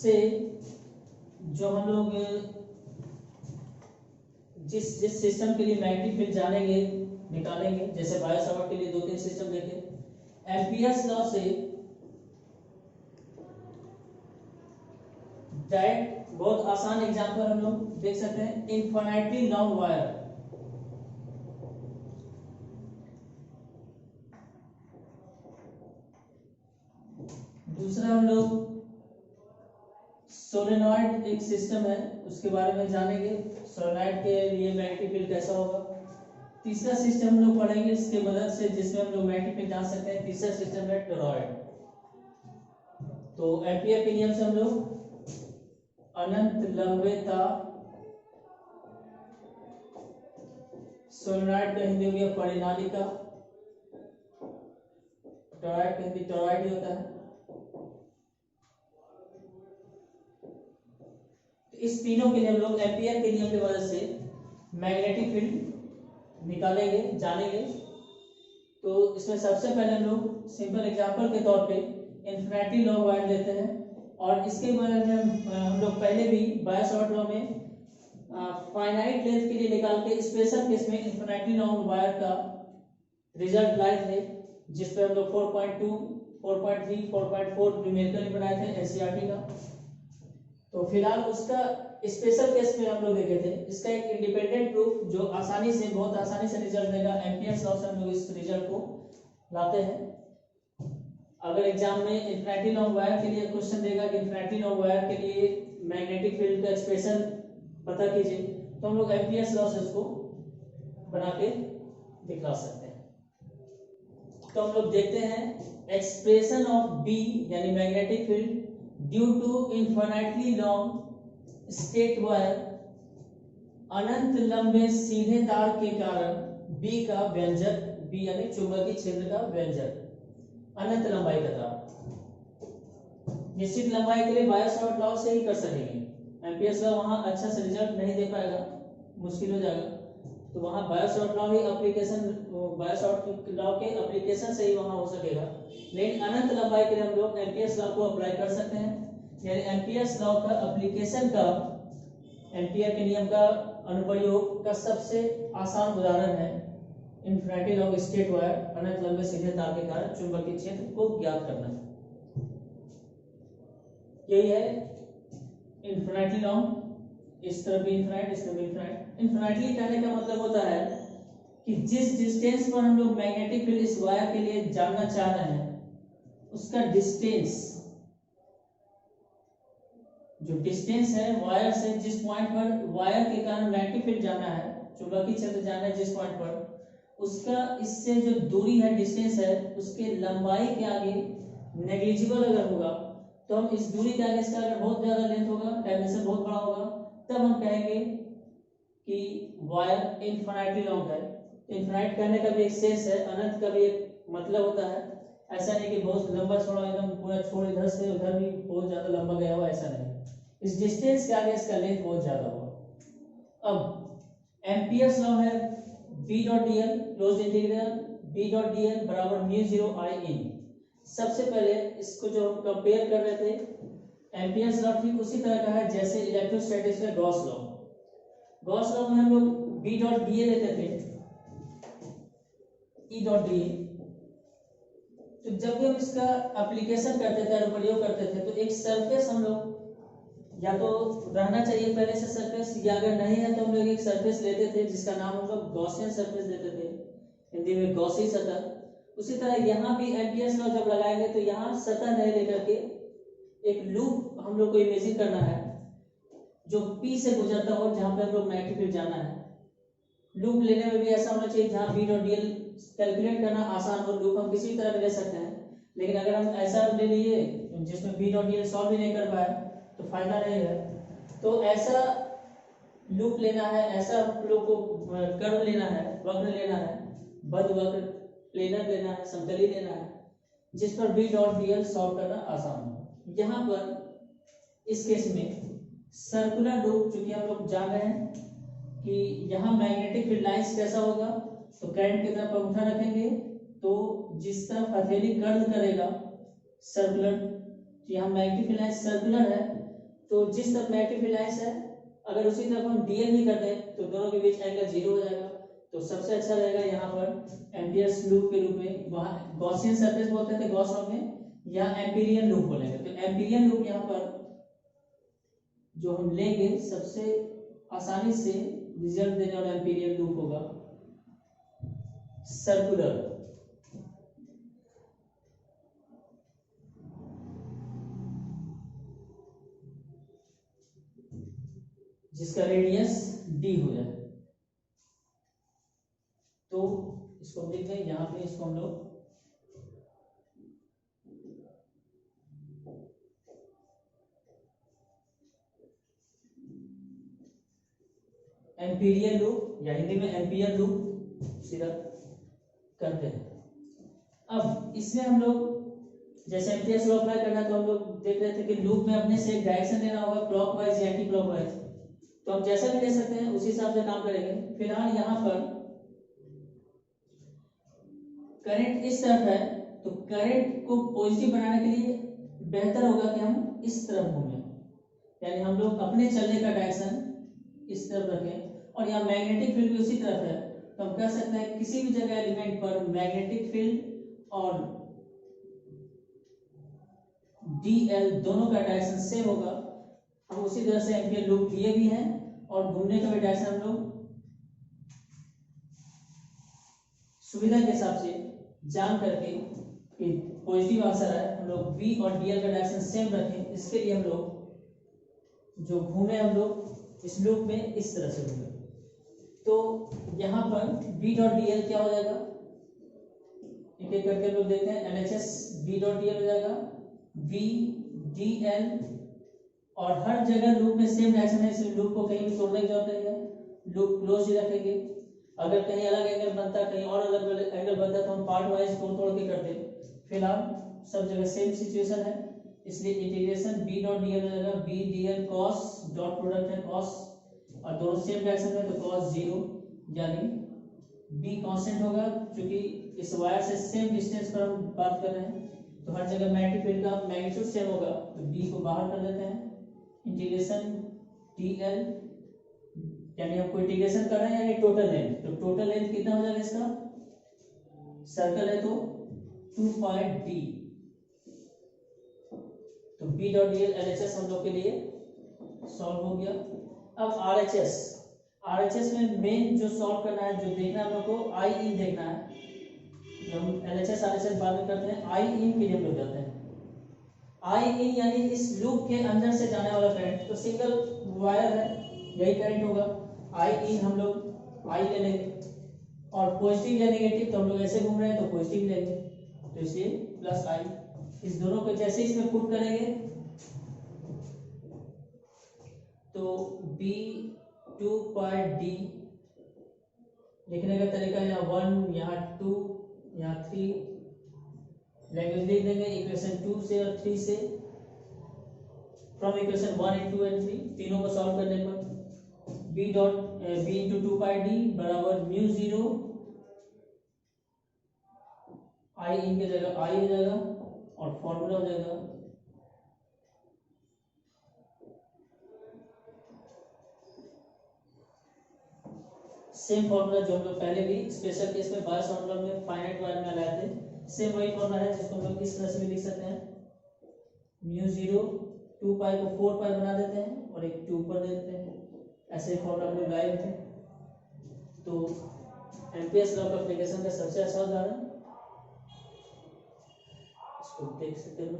से जो हम लोग जिस जिस सिस्टम के लिए मैग्नेटिक फील्ड जानेंगे निकालेंगे, जैसे बायो सावर्ट के लिए 2-3 सिस्टम देखे। एम्पियर्स लॉ से डायरेक्ट बहुत आसान एग्जांपल हम लोग देख सकते हैं, इनफिनिटली लॉन्ग वायर। दूसरा हम लोग सोलेनॉइड एक सिस्टम है, उसके बारे में जानेंगे, सोलेनॉइड के लिए मैग्नेटिक फील्ड कैसा होगा। तीसरा सिस्टम हम लोग पढ़ेंगे इसके मदद से जिसमें हम लोग मैग्नेटिक फील्ड जान सकते हैं। तीसरा सिस्टम है टोरॉइड। तो एम्पियर के नियम से हम लोग अनंत लंबेता, सोलेनॉइड का हिंदी हो गया परिनालिका, टोरॉइड का हिंदी टोरॉइड ही होता है। इस तीनों के लिए हम लोग एम्पियर के नियम की मदद से मैग्नेटिक फील्ड निकालेंगे, जानेंगे। तो इसमें सबसे पहले हम लोग सिंपल एग्जांपल के तौर पे इन्फिनिटी लॉन्ग वायर लेते हैं, और इसके बारे में हम लोग पहले भी बायो सावर्ट लॉ में फाइनाइट लेंथ के लिए निकाल के स्पेशल केस में इन्फिनिटी लॉन्ग वायर का रिजल्ट लाए थे, जिसपे हम लोग 4.2, 4.3, 4.4 न्यूमेरिकल बनाए थे एनसीईआरटी का। तो फिलहाल उसका स्पेशल केस में हम लोग देखे थे। इसका एक इंडिपेंडेंट प्रूफ जो आसानी से, बहुत आसानी से रिजल्ट देगा, एम्पियर्स लॉ से हम लोग इस रिजल्ट को लाते हैं। अगर एग्जाम में इन्फिनिटी लॉन्ग वायर के लिए क्वेश्चन देगा कि इन्फिनिटी लॉन्ग वायर के लिए मैग्नेटिक फील्ड का एक्सप्रेशन पता कीजिए, तो हम लोग एम्पियर्स लॉ से उसको बना के दिखा सकते हैं। तो हम लोग देखते हैं एक्सप्रेशन ऑफ बी यानी magnetic field due to infinitely long straight wire, अनंत लंबे सीधे तार के कारण बी का व्यंजक, बी यानी चुंबकीय क्षेत्र का व्यंजक, अनंत लंबाई का तार। निश्चित लंबाई के लिए बायो सावर्ट लॉ से ही कर सकेंगे, एम्पियर्स लॉ वहां अच्छा से रिजल्ट नहीं दे पाएगा, मुश्किल हो जाएगा। तो वहां बायो सावर्ट लॉ ही एप्लीकेशन, बायो सावर्ट लॉ के एप्लीकेशन से ही वहां हो सकेगा। लेकिन अनंत लंबाई के लिए हम लोग एम्पियर्स लॉ को अप्लाई कर सकते हैं। यानी एम्पियर्स लॉ का एप्लीकेशन का, एम्पियर के नियम का अनुप्रयोग का सबसे आसान उदाहरण है इन्फिनिटी लॉन्ग स्ट्रेट वायर, अनंत लंबे सीधे तार के कारण चुंबकीय क्षेत्र को ज्ञात करना। यही है इन्फिनिटली लॉन्ग, इस तरफ भी इन्फिनिट, इस तरफ भी इन्फिनिट। इन्फिनिटली कहने का मतलब होता है कि जिस डिस्टेंस पर हम लोग मैग्नेटिक फील्ड इस वायर के लिए जानना चाह रहे हैं, उसका डिस्टेंस, जो डिस्टेंस है वायर से, जिस पॉइंट पर वायर के कारण मैग्नेटिक फील्ड जाना है, चुंबकीय क्षेत्र जाना है जिस पॉइंट पर, उसका इससे जो दूरी है, डिस्टेंस है, उसके लंबाई के आगे नेग्लिजिबल अगर होगा, तो हम इस दूरी के आगे इसका अगर बहुत ज्यादा लेंथ होगा, डायमेंशन बहुत बड़ा होगा, तब हम कहेंगे कि वायर इन्फिनिटली लॉन्ग है। इन्फिनिट कहने का भी एक सेंस है, अनंत का भी एक मतलब होता है। ऐसा नहीं कि बहुत लंबा छोड़ा, एकदम पूरा छोड़ इधर से उधर भी बहुत ज्यादा लंबा गया हुआ, ऐसा नहीं। इस डिस्टेंस के आगे इसका लेंथ बहुत ज्यादा होगा। अब एम्पियर्स लॉ है B dot dl close integral B dot dl बराबर μ0 I in। सबसे पहले इसको जो हम कंपेयर कर रहे थे, एम्पियर्स लॉ ठीक उसी तरह का है जैसे इलेक्ट्रोस्टैटिक्स में गॉस लॉ। गॉस लॉ में हम लोग B डॉट dA लेते थे, E डॉट dA। तो जब भी हम इसका एप्लीकेशन करते थे, प्रयोग करते थे, तो एक सरफेस हम लोग या तो रहना चाहिए पहले से सरफेस, या अगर नहीं है तो हम लोग एक सरफेस लेते थे जिसका नाम हम लोग गॉसियन सरफेस देते थे, हिंदी में गॉसी सतह। उसी तरह यहाँ भी एम्पियर्स लॉ जब लगाएंगे तो यहाँ सतह नहीं लेकर के एक लूप हम लोग को इमेजिन करना है जो P से गुजरता हो, जहाँ पे हम लोग मैग्नेटिक फील्ड जाना है। लूप लेने में भी ऐसा होना चाहिए जहाँ B डॉट dl कैलकुलेट करना आसान हो। लूप हम किसी तरह ले सकते हैं, लेकिन अगर हम ऐसा ले लिए जिसमें B डॉट dl सॉल्व भी नहीं कर पाए तो फायदा नहीं है। तो ऐसा लूप लेना है, ऐसा हम लोग को कर्व लेना है, वक्र लेना है, बद्ध वक्र, प्लेनर लेना है, समतली लेना है, जिस पर B डॉट dl सॉल्व करना आसान हो। यहाँ पर इस केस में सर्कुलर लूप, चूंकि हम लोग जान रहे हैं कि यहाँ मैग्नेटिक फील्ड लाइंस कैसा होगा, तो करंट की तरफ अंगूठा रखेंगे तो जिस तरफ हथेली कर्ल करेगा सर्कुलर, यहाँ मैग्नेटिक फील्ड लाइंस सर्कुलर है, तो जिस तरफ नेगेटिव फील्ड लाइंस है अगर उसी तरफ हम डीएल भी कर दें तो दोनों के बीच एंगल 0 हो जाएगा। तो सबसे अच्छा रहेगा यहाँ पर एम्पियर्स लूप के रूप में, वहाँ गॉसियन सरफेस बोलते थे गॉस लॉ में, या एम्पीरियन लूप बोलेंगे। तो एम्पीरियन लूप यहाँ पर जो हम लेंगे सबसे आसानी से रिजल्ट देने वाला एम्पीरियन लूप होगा सर्कुलर, जिसका रेडियस डी हो जाए। तो इसको हम लिख दें यहाँ पे, इसको हम लोग एम्पीरियल लूप या हिंदी में एम्पियर लूप सीधा करते हैं। अब इसमें हम लोग जैसे एम्पियर्स लॉ अप्लाई करना है तो हम लोग देख रहे थे कि लूप में अपने से एक डायरेक्शन लेना होगा क्लॉकवाइज या एंटी क्लॉकवाइज, तो हम जैसा भी ले सकते हैं उसी हिसाब से काम करेंगे। फिलहाल यहाँ पर करंट इस तरफ है तो करंट को पॉजिटिव बनाने के लिए बेहतर होगा कि हम इस तरफ घूमें, यानी हम लोग अपने चलने का डायरेक्शन इस तरफ रखें। और यहाँ मैग्नेटिक फील्ड भी उसी तरफ है तो हम कह सकते हैं किसी भी जगह एलिमेंट पर मैग्नेटिक फील्ड और डीएल दोनों का डायरेक्शन सेम होगा। हम उसी तरह से एम्पियर लूप लिए भी हैं और घूमने का भी डायरेक्शन हम लोग सुविधा के हिसाब से जान करके कि पॉजिटिव आंसर आए हम लोग बी और डीएल का डायरेक्शन सेम रखें। इसके लिए हम लोग जो घूमे हम लोग इस लूप में इस तरह से घूमे, तो यहाँ पर बी डॉट डीएल क्या हो जाएगा, एक एक करके लोग देखते हैं। एलएचएस बी डॉट डीएल हो जाएगा बी डी एल, और हर जगह लूप में सेम डायरेक्शन है इसलिए लूप को कहीं भी तोड़ने की जरूरत नहीं है, लूप क्लोज ही रखेंगे। अगर कहीं अलग एंगल बनता है कहीं और अलग एंगल बनता है तो हम पार्ट वाइज तोड़ तोड़ के करते हैं। फिलहाल सब जगह सेम सिचुएशन है इसलिए इंटीग्रेशन बी डॉट डीएल हो जाएगा B DL cos dot product है कॉस, और दोनों सेम डायरेक्शन में तो कॉस 0, यानी बी कांस्टेंट होगा क्योंकि इस वायर से सेम डिस्टेंस पर हम बात कर रहे हैं तो हर जगह मैग्नेटिक फील्ड का मैग्नीट्यूड सेम होगा, तो बी को बाहर कर लेते हैं। इंटीग्रेशन डीएल, यानी हम कोई इंटीग्रेशन कर रहे हैं यानी टोटल लेंथ, तो टोटल लेंथ कितना हो जाएगा इसका, सर्कल है तो 2 पाई डी, तो बी डॉट डीएल एलएचएस हम लोग के लिए सॉल्व हो गया। अब आरएचएस में मेन जो सॉल्व करना है, जो देखना है हम लोग को आई इन देखना है। जब हम एलएचएस आरएचएस बाद में करते हैं आई इन के लिए हम लोग जाते हैं। आई इन यानी इस लूप के अंदर से जाने वाला करंट, तो सिंगल वायर है यही करंट होगा। आई इन हम लोग आई ले लेंगे और पॉजिटिव या नेगेटिव तो हम लोग ऐसे घूम रहे हैं तो पॉजिटिव लेंगे, तो इसलिए प्लस आई। इस दोनों को जैसे इसमें पुट करेंगे तो बी 2 पाई डी, लिखने का तरीका यहाँ 1 यहाँ 2 यहाँ 3, लैंग्वेज लिख देंगे इक्वेशन 2 से और 3 से, फ्रॉम इक्वेशन 1 and 2 and 3 तीनों को सॉल्व करने पर बी डॉट बी इंटू 2 पाई डी बराबर म्यू 0 आई इन की जगह आई हो जाएगा और फॉर्मूला हो जाएगा सेम फॉर्मूला जो हम लोग पहले भी स्पेशल केस में बायस फॉर्मूला में फाइनाइट वायर में लाए थे, सेम वही फॉर्मूला है जिसको हम लोग इस तरह से भी लिख सकते हैं म्यू 0 2 पाई को 4 पाई बना देते हैं और एक 2 ऊपर दे देते हैं, ऐसे फॉर्मूला हम लोग लाए थे। तो एम्पियर्स लॉ का एप्लीकेशन का सबसे अच्छा उदाहरण इसको देख सकते हो।